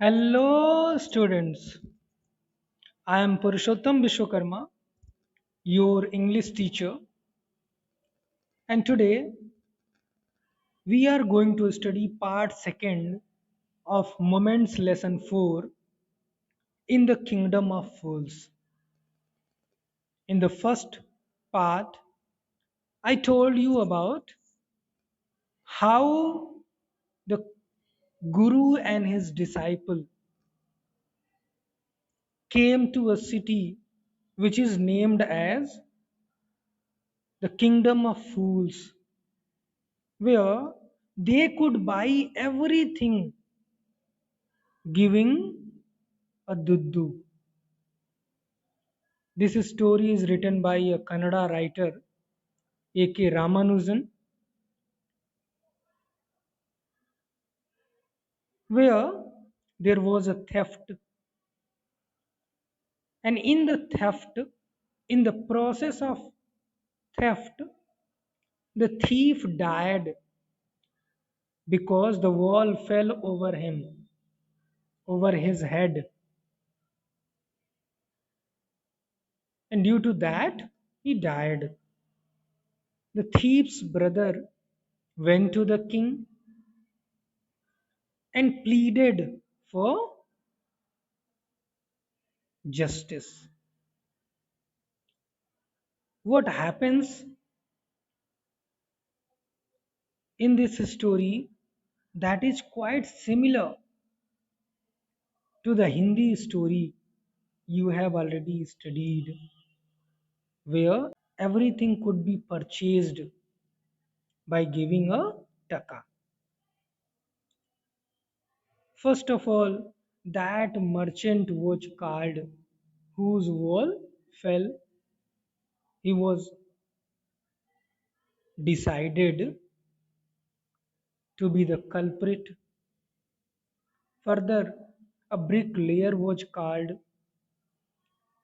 Hello, students. I am Purushottam Vishwakarma, your English teacher, and today we are going to study part second of Moments Lesson 4 in the Kingdom of Fools. In the first part, I told you about how the Guru and his disciple came to a city which is named as the Kingdom of Fools, where they could buy everything giving a duddu. This story is written by a Kannada writer A.K. Ramanujan, where there was a theft, and in the process of theft, the thief died because the wall fell over him, over his head, and due to that, he died. The thief's brother went to the king and pleaded for justice. What happens in this story that is quite similar to the Hindi story you have already studied, where everything could be purchased by giving a taka. First of all, that merchant was called whose wall fell. He was decided to be the culprit. Further, a bricklayer was called.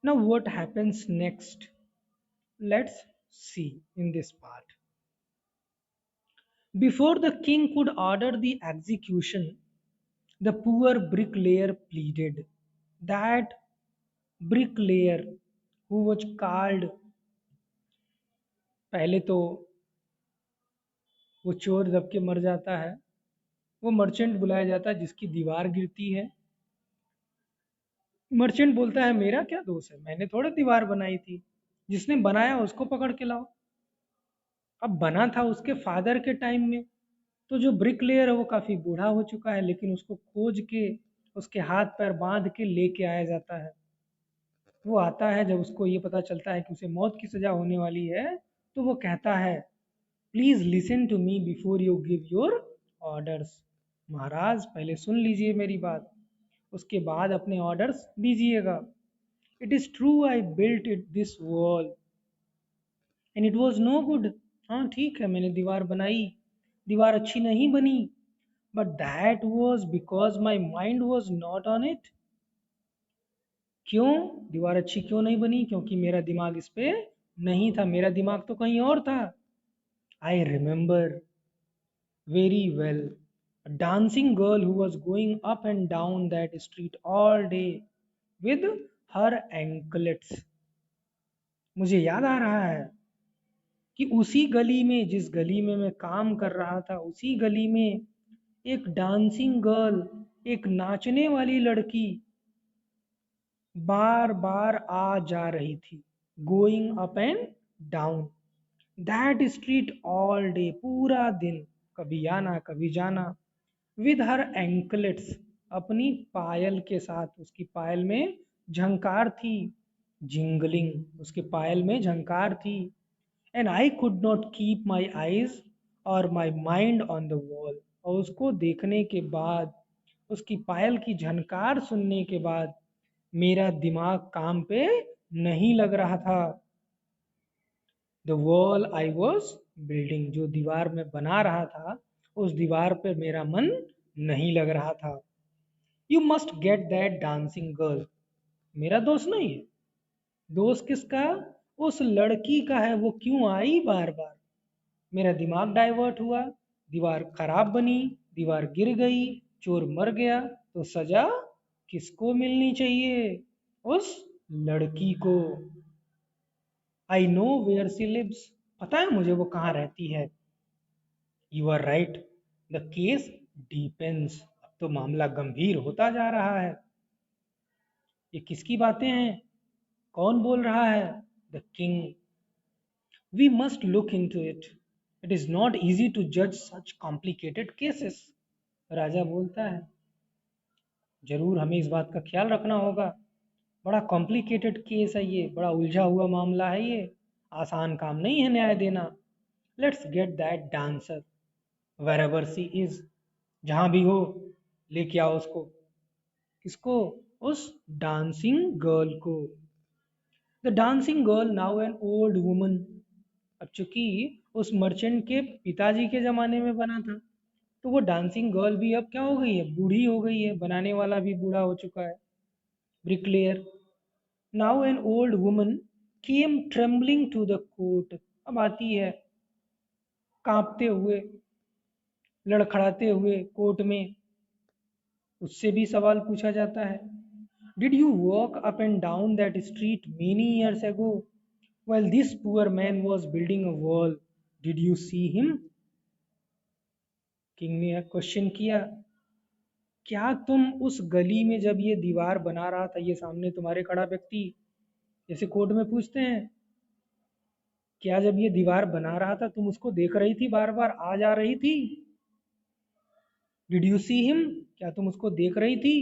Now, what happens next? Let's see in this part. Before the king could order the execution, the poor bricklayer pleaded. That bricklayer who was called, पहले तो वो चोर दब के मर जाता है, वो मर्चेंट बुलाया जाता है जिसकी दीवार गिरती है। मर्चेंट बोलता है मेरा क्या दोष है, मैंने थोड़ा दीवार बनाई थी, जिसने बनाया उसको पकड़ के लाओ। अब बना था उसके फादर के टाइम में, तो जो ब्रिक लेयर है वो काफ़ी बूढ़ा हो चुका है, लेकिन उसको खोज के उसके हाथ पैर बांध के लेके आया जाता है। वो आता है, जब उसको ये पता चलता है कि उसे मौत की सज़ा होने वाली है, तो वो कहता है please listen to me before you give your orders. महाराज पहले सुन लीजिए मेरी बात, उसके बाद अपने ऑर्डर्स दीजिएगा। It is true I built it this wall and it was no good. हाँ ठीक है, मैंने दीवार बनाई, दीवार अच्छी नहीं बनी, but that was because my mind was not on it. क्यों दीवार अच्छी क्यों नहीं बनी? क्योंकि मेरा दिमाग इस पे नहीं था, मेरा दिमाग तो कहीं और था। I remember very well a dancing girl who was going up and down that street all day with her anklets. मुझे याद आ रहा है कि उसी गली में, जिस गली में मैं काम कर रहा था, उसी गली में एक डांसिंग गर्ल, एक नाचने वाली लड़की बार बार आ जा रही थी, going up and down that street all day, पूरा दिन, कभी आना कभी जाना, विद हर एंकलेट्स, अपनी पायल के साथ। उसकी पायल में झंकार थी, जिंगलिंग, उसके पायल में झंकार थी। And I could not keep my eyes और my mind on the wall, और उसको देखने के बाद, उसकी पायल की झनकार सुनने के बाद मेरा दिमाग काम पे नहीं लग रहा था। The wall I was building, जो दीवार में बना रहा था, उस दीवार पे मेरा मन नहीं लग रहा था। You must get that dancing girl, मेरा दोस्त नहीं है, दोस्त किसका? उस लड़की का है। वो क्यों आई बार बार? मेरा दिमाग डाइवर्ट हुआ, दीवार खराब बनी, दीवार गिर गई, चोर मर गया, तो सजा किसको मिलनी चाहिए? उस लड़की को। I know where she lives, पता है मुझे वो कहाँ रहती है। You are right, the case depends, अब तो मामला गंभीर होता जा रहा है। ये किसकी बातें हैं? कौन बोल रहा है? The king. We must look into it, it is not easy to जज सच कॉम्प्लिकेटेड केसेस। राजा बोलता है, जरूर हमें इस बात का ख्याल रखना होगा। बड़ा कॉम्प्लिकेटेड केस है ये, बड़ा उलझा हुआ मामला है ये, आसान काम नहीं है न्याय देना। Let's get that dancer wherever she is, जहां भी हो लेके आओ उसको। किसको? उस डांसिंग गर्ल को। The dancing girl now an old woman. अब चूंकि उस मर्चेंट के पिताजी के जमाने में बना था, तो वो डांसिंग गर्ल भी अब क्या हो गई है? बूढ़ी हो गई है, बनाने वाला भी बूढ़ा हो चुका है, bricklayer. Now an old woman came trembling to the court. अब आती है कांपते हुए, लड़खड़ाते हुए कोर्ट में। उससे भी सवाल पूछा जाता है, did you walk up and down that street many years ago while this poor man was building a wall? Did you see him? King ने क्वेश्चन किया, क्या तुम उस गली में जब ये दीवार बना रहा था, ये सामने तुम्हारे खड़ा व्यक्ति, जैसे कोर्ट में पूछते हैं, क्या जब ये दीवार बना रहा था तुम उसको देख रही थी, बार बार आ जा रही थी? डिड यू सी हिम, क्या तुम उसको देख रही थी?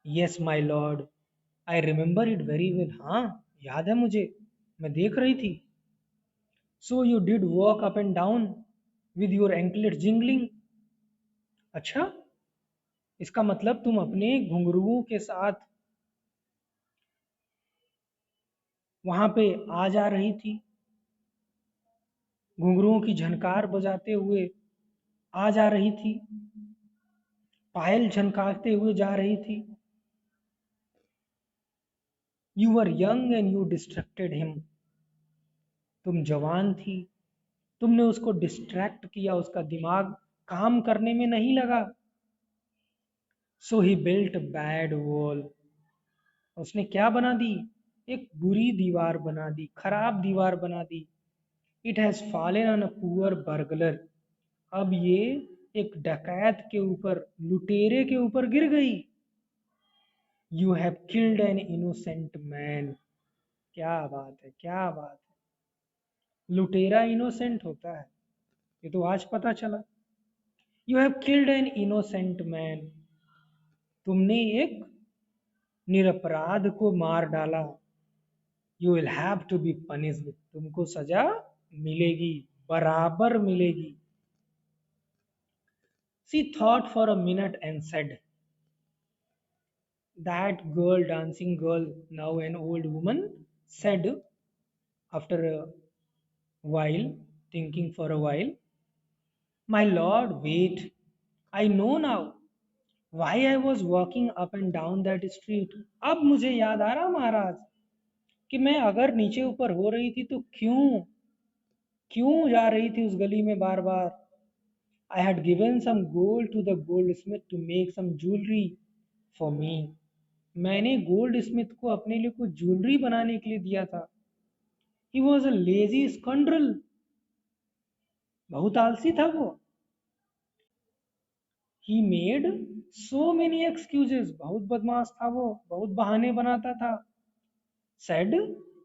Yes my lord, I remember it very well, हाँ याद है मुझे, मैं देख रही थी। So you did walk up and down with your anklet jingling. अच्छा, इसका मतलब तुम अपने घुंघरुओं के साथ वहां पे आ जा रही थी, घुंघरुओं की झनकार बजाते हुए आ जा रही थी, पायल झनकारते हुए जा रही थी। You were young and you distracted him, तुम जवान थी, तुमने उसको डिस्ट्रैक्ट किया, उसका दिमाग काम करने में नहीं लगा। सो ही बिल्ट बैड वॉल, उसने क्या बना दी? एक बुरी दीवार बना दी, खराब दीवार बना दी। It has fallen on a poor burglar, अब ये एक डकैत के ऊपर, लुटेरे के ऊपर गिर गई। You have killed an innocent man, क्या बात है, क्या बात है, लुटेरा इनोसेंट होता है, ये तो आज पता चला। You have killed an innocent man, तुमने एक निरपराध को मार डाला। You will have to be punished, तुमको सजा मिलेगी, बराबर मिलेगी। She thought for a minute and said, that girl, dancing girl, now an old woman, said after a while, thinking for a while, my lord, wait, I know now why I was walking up and down that street. अब मुझे याद आ रहा महाराज कि मैं अगर नीचे ऊपर हो रही थी तो क्यों क्यों जा रही थी उस गली में बार बार। I had given some gold to the goldsmith to make some jewelry for me. मैंने गोल्ड स्मिथ को अपने लिए कुछ ज्वेलरी बनाने के लिए दिया था। He was a lazy scoundrel, बहुत आलसी था वो। He made so many excuses, बहुत बदमाश था वो, बहुत बहाने बनाता था। Said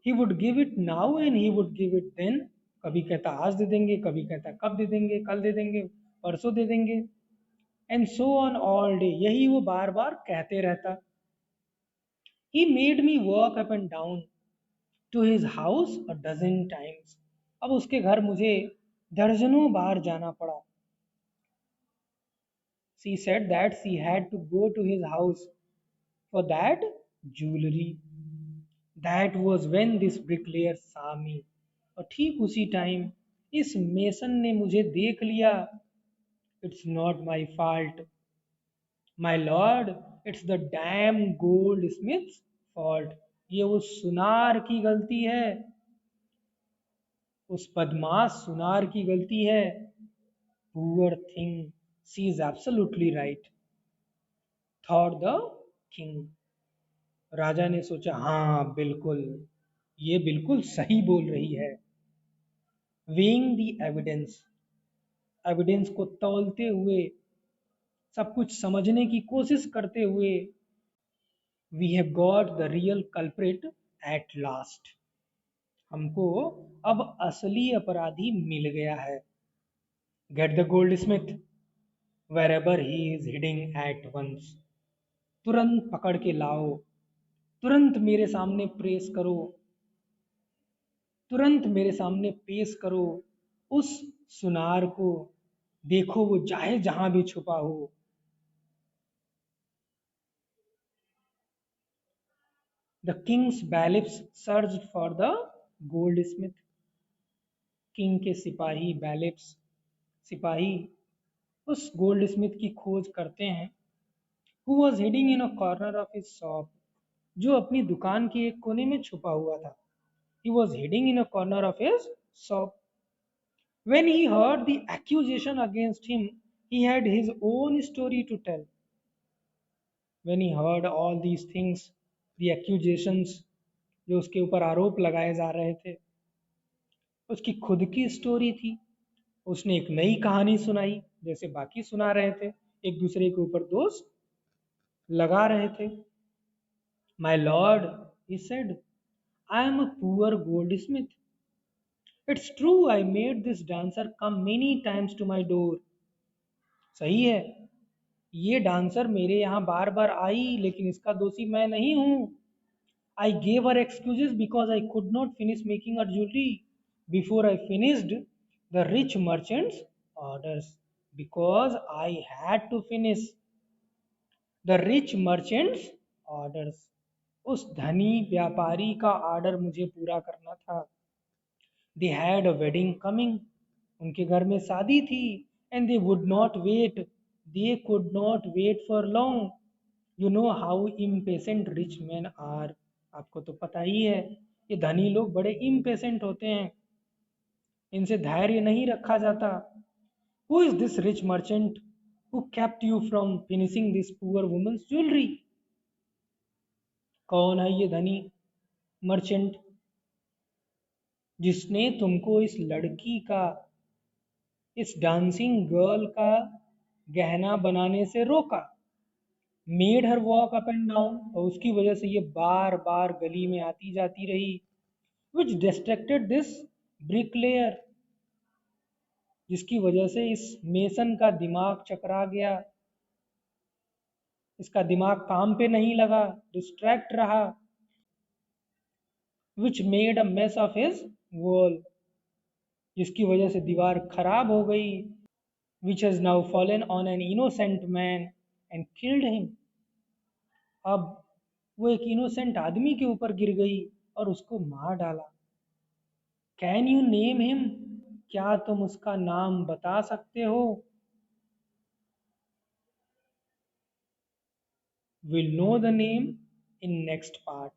he would give it now and he would give it then, कभी कहता आज दे देंगे, कभी कहता कब दे देंगे, कल दे देंगे, परसों दे देंगे, and so on all day, यही वो बार बार कहते रहता। He made me walk up and down to his house a dozen times, अब उसके घर मुझे दर्जनों बार जाना पड़ा। She said that she had to go to his house for that jewelry. That was when this bricklayer saw me. और ठीक उसी टाइम इस मेसन ने मुझे देख लिया। It's not my fault, my lord, it's the damn goldsmith's fault. ये वो सुनार की गलती है, उस बदमाश सुनार की गलती है। Poor thing, she is absolutely right. Thought the king. राजा ने सोचा, हाँ बिल्कुल, ये बिल्कुल सही बोल रही है। वेइंग द एविडेंस, एविडेंस को तौलते हुए, सब कुछ समझने की कोशिश करते हुए, we have got the real culprit at last, हमको अब असली अपराधी मिल गया है। Get the goldsmith wherever he is hiding at once, तुरंत पकड़ के लाओ, तुरंत मेरे सामने प्रेस करो, तुरंत मेरे सामने पेश करो उस सुनार को, देखो वो चाहे जहां भी छुपा हो। The king's bailiffs search for the goldsmith, king के सिपाही, बैलिफ्स सिपाही, उस गोल्ड स्मिथ की खोज करते हैं। Who was heading in a corner of his shop, जो अपनी दुकान के एक कोने में छुपा हुआ था। He was heading in a corner of his shop. When he heard the accusation against him, he had his own story to tell. When he heard all these things, the accusations, जो उसके ऊपर आरोप लगाए जा रहे थे, उसकी खुद की स्टोरी थी। उसने एक नई कहानी सुनाई, जैसे बाकी सुना रहे थे, एक दूसरे के ऊपर दोष लगा रहे थे। My lord, he said, I am a poor goldsmith. It's true I made this dancer come many times to my door. सही है, ये डांसर मेरे यहाँ बार बार आई, लेकिन इसका दोषी मैं नहीं हूँ। I gave her excuses because I could not finish making a jewellery before I finished the rich merchants orders, because I had to finish the rich merchants orders, उस धनी व्यापारी का ऑर्डर मुझे पूरा करना था। They had a wedding coming, उनके घर में शादी थी। And they would not wait, they could not wait for long. You know how impatient rich man are, आपको तो पता ही है, ये धनी लोग बड़े इम्पेशेंट होते हैं, इनसे धैर्य नहीं रखा जाता। Who is this rich merchant who kept you from finishing this poor woman's jewellery, कौन है ये धनी मर्चेंट जिसने तुमको इस लड़की का, इस डांसिंग गर्ल का गहना बनाने से रोका। Made her walk up and down, और उसकी वजह से ये बार बार गली में आती जाती रही। विच डिस्ट्रैक्टेड दिस ब्रिकलेयर, जिसकी वजह से इस मेसन का दिमाग चकरा गया, इसका दिमाग काम पे नहीं लगा, डिस्ट्रैक्ट रहा। Which made a mess of his wall, जिसकी वजह से दीवार खराब हो गई। Which has now fallen on an innocent man and killed him, अब वो एक इनोसेंट आदमी के ऊपर गिर गई और उसको मार डाला। कैन यू नेम हिम, क्या तुम उसका नाम बता सकते हो? Will know the name in next part.